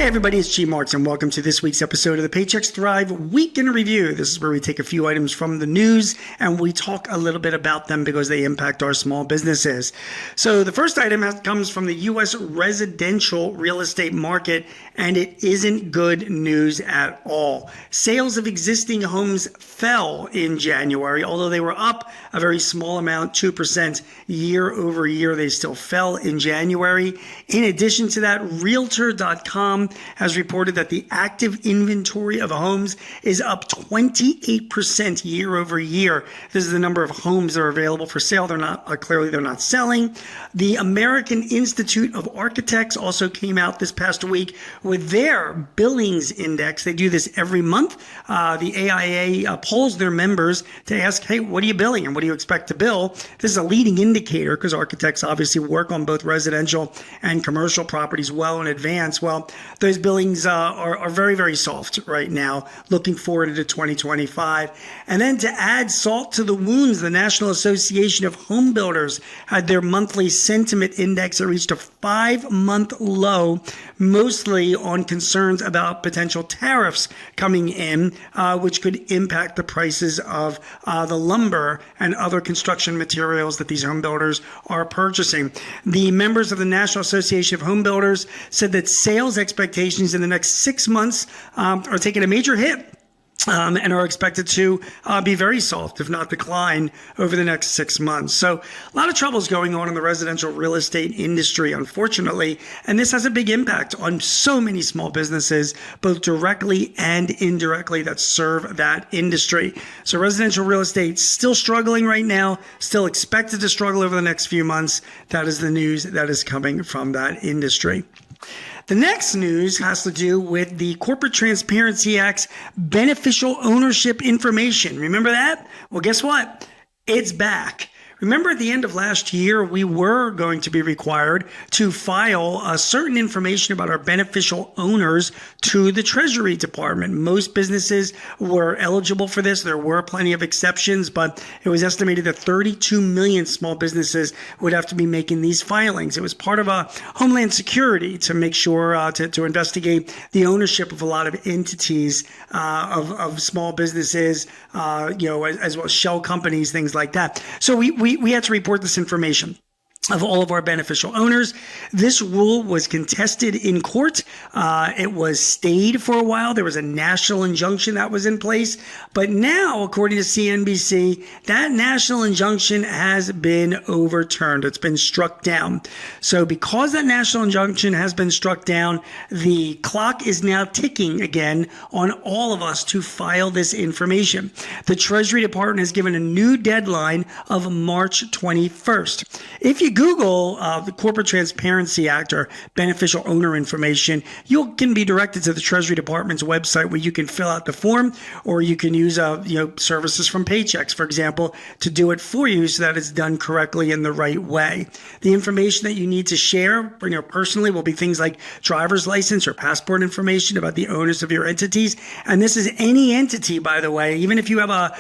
Everybody, it's G Marks, and welcome to this week's episode of the Paychex Thrive Week in Review. This is where we take a few items from the news and we talk a little bit about them because they impact our small businesses. So the first item comes from the U.S. residential real estate market, and it isn't good news at all. Sales of existing homes fell in January, although they were up a very small amount, 2% year over year. They still fell in January. In addition to that, Realtor.com has reported that the active inventory of homes is up 28% year over year. This is the number of homes that are available for sale. They're not clearly they're not selling. The American Institute of Architects also came out this past week with their billings index. They do this every month. The AIA polls their members to ask, hey, what are you billing and what do you expect to bill? This is a leading indicator because architects obviously work on both residential and commercial properties well in advance. Well, those billings are very, very soft right now, looking forward into 2025. And then to add salt to the wounds, the National Association of Home Builders had their monthly sentiment index that reached a 5-month low, mostly on concerns about potential tariffs coming in, which could impact the prices of the lumber and other construction materials that these home builders are purchasing. The members of the National Association of Home Builders said that sales expectations in the next 6 months are taking a major hit. And are expected to be very soft, if not decline, over the next 6 months. So a lot of troubles going on in the residential real estate industry, unfortunately, and this has a big impact on so many small businesses, both directly and indirectly, that serve that industry. So residential real estate still struggling right now, still expected to struggle over the next few months. That is the news that is coming from that industry. The next news has to do with the Corporate Transparency Act's beneficial ownership information. Remember that? Well, guess what? It's back. Remember at the end of last year, we were going to be required to file certain information about our beneficial owners to the Treasury Department. Most businesses were eligible for this. There were plenty of exceptions, but it was estimated that 32 million small businesses would have to be making these filings. It was part of a Homeland Security to make sure to investigate the ownership of a lot of entities of small businesses, as well as shell companies, things like that. So we had to report this information of all of our beneficial owners. This rule was contested in court. It was stayed for a while. There was a national injunction that was in place. But now, according to CNBC, that national injunction has been overturned. It's been struck down. So because that national injunction has been struck down, the clock is now ticking again on all of us to file this information. The Treasury Department has given a new deadline of March 21st. If you Google the Corporate Transparency Act or beneficial owner information, you can be directed to the Treasury Department's website where you can fill out the form, or you can use services from Paychex, for example, to do it for you so that it's done correctly in the right way. The information that you need to share, personally, will be things like driver's license or passport information about the owners of your entities. And this is any entity, by the way, even if you have a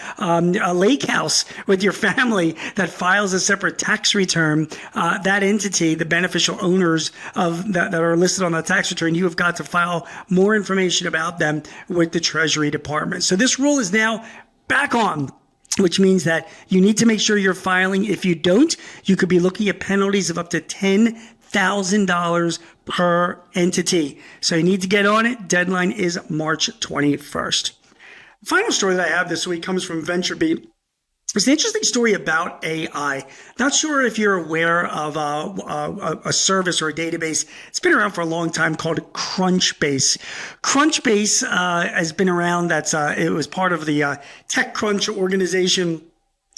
lake house with your family that files a separate tax return. That entity, the beneficial owners of that are listed on the tax return, you have got to file more information about them with the Treasury Department. So this rule is now back on, which means that you need to make sure you're filing. If you don't, you could be looking at penalties of up to $10,000 per entity. So you need to get on it. Deadline is March 21st. The final story that I have this week comes from VentureBeat. It's an interesting story about AI. Not sure if you're aware of a service or a database. It's been around for a long time called Crunchbase. Crunchbase has been around. It was part of the TechCrunch organization.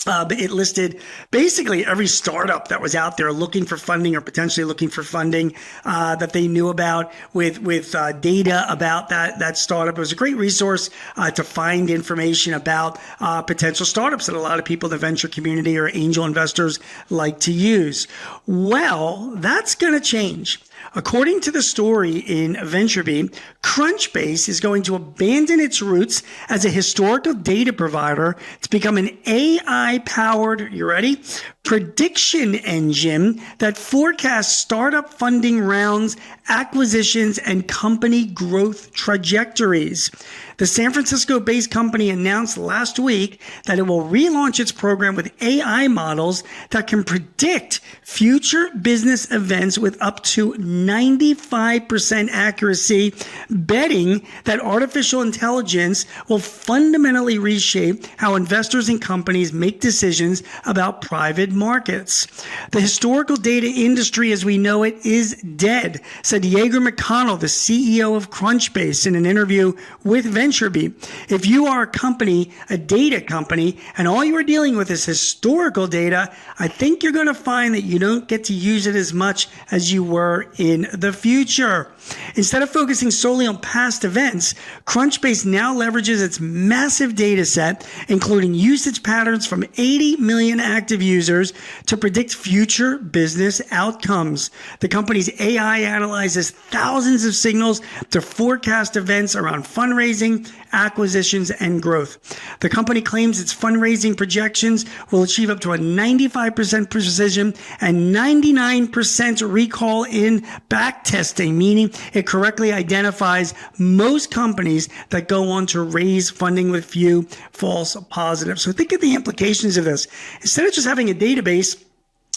It listed basically every startup that was out there looking for funding or potentially looking for funding that they knew about with data about that startup. It was a great resource to find information about potential startups that a lot of people in the venture community or angel investors like to use. Well, that's going to change. According to the story in VentureBeat, Crunchbase is going to abandon its roots as a historical data provider to become an AI-powered, you ready? Prediction engine that forecasts startup funding rounds, acquisitions, and company growth trajectories. The San Francisco-based company announced last week that it will relaunch its program with AI models that can predict future business events with up to 95% accuracy, betting that artificial intelligence will fundamentally reshape how investors and companies make decisions about private markets. The historical data industry as we know it is dead, said Yeager McConnell, the CEO of Crunchbase, in an interview with VentureBeat. If you are a company, a data company, and all you are dealing with is historical data, I think you're going to find that you don't get to use it as much as you were in the future. Instead of focusing solely on past events, Crunchbase now leverages its massive data set, including usage patterns from 80 million active users, to predict future business outcomes. The company's AI analyzes thousands of signals to forecast events around fundraising, acquisitions, and growth. The company claims its fundraising projections will achieve up to a 95% precision and 99% recall in backtesting, meaning it correctly identifies most companies that go on to raise funding with few false positives. So think of the implications of this. Instead of just having a database,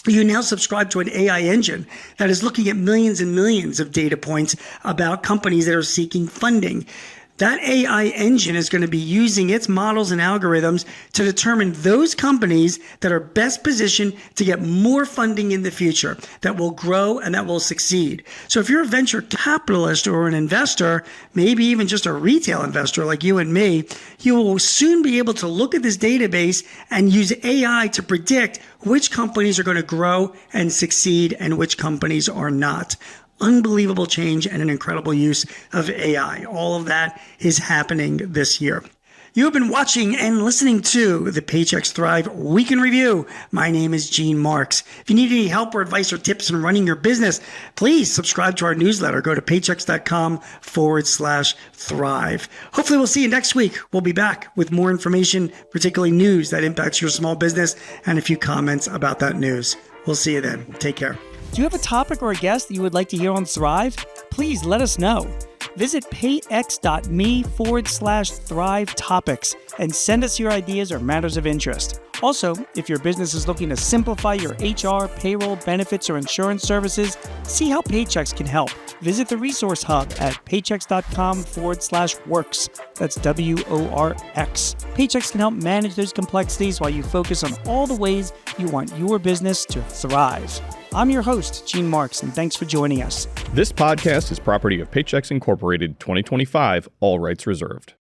you now subscribe to an AI engine that is looking at millions and millions of data points about companies that are seeking funding. That AI engine is going to be using its models and algorithms to determine those companies that are best positioned to get more funding in the future, that will grow and that will succeed. So if you're a venture capitalist or an investor, maybe even just a retail investor like you and me, you will soon be able to look at this database and use AI to predict which companies are going to grow and succeed and which companies are not. Unbelievable change and an incredible use of AI. All of that is happening this year. You have been watching and listening to the Paychex Thrive Week in Review. My name is Gene Marks. If you need any help or advice or tips in running your business, please subscribe to our newsletter. Go to paychex.com/thrive. Hopefully we'll see you next week. We'll be back with more information, particularly news that impacts your small business, and a few comments about that news. We'll see you then. Take care. Do you have a topic or a guest that you would like to hear on Thrive? Please let us know. Visit payx.me/Thrive Topics and send us your ideas or matters of interest. Also, if your business is looking to simplify your HR, payroll, benefits, or insurance services, see how Paychex can help. Visit the resource hub at paychex.com/works. That's WORX. Paychex can help manage those complexities while you focus on all the ways you want your business to thrive. I'm your host, Gene Marks, and thanks for joining us. This podcast is property of Paychex Incorporated 2025, all rights reserved.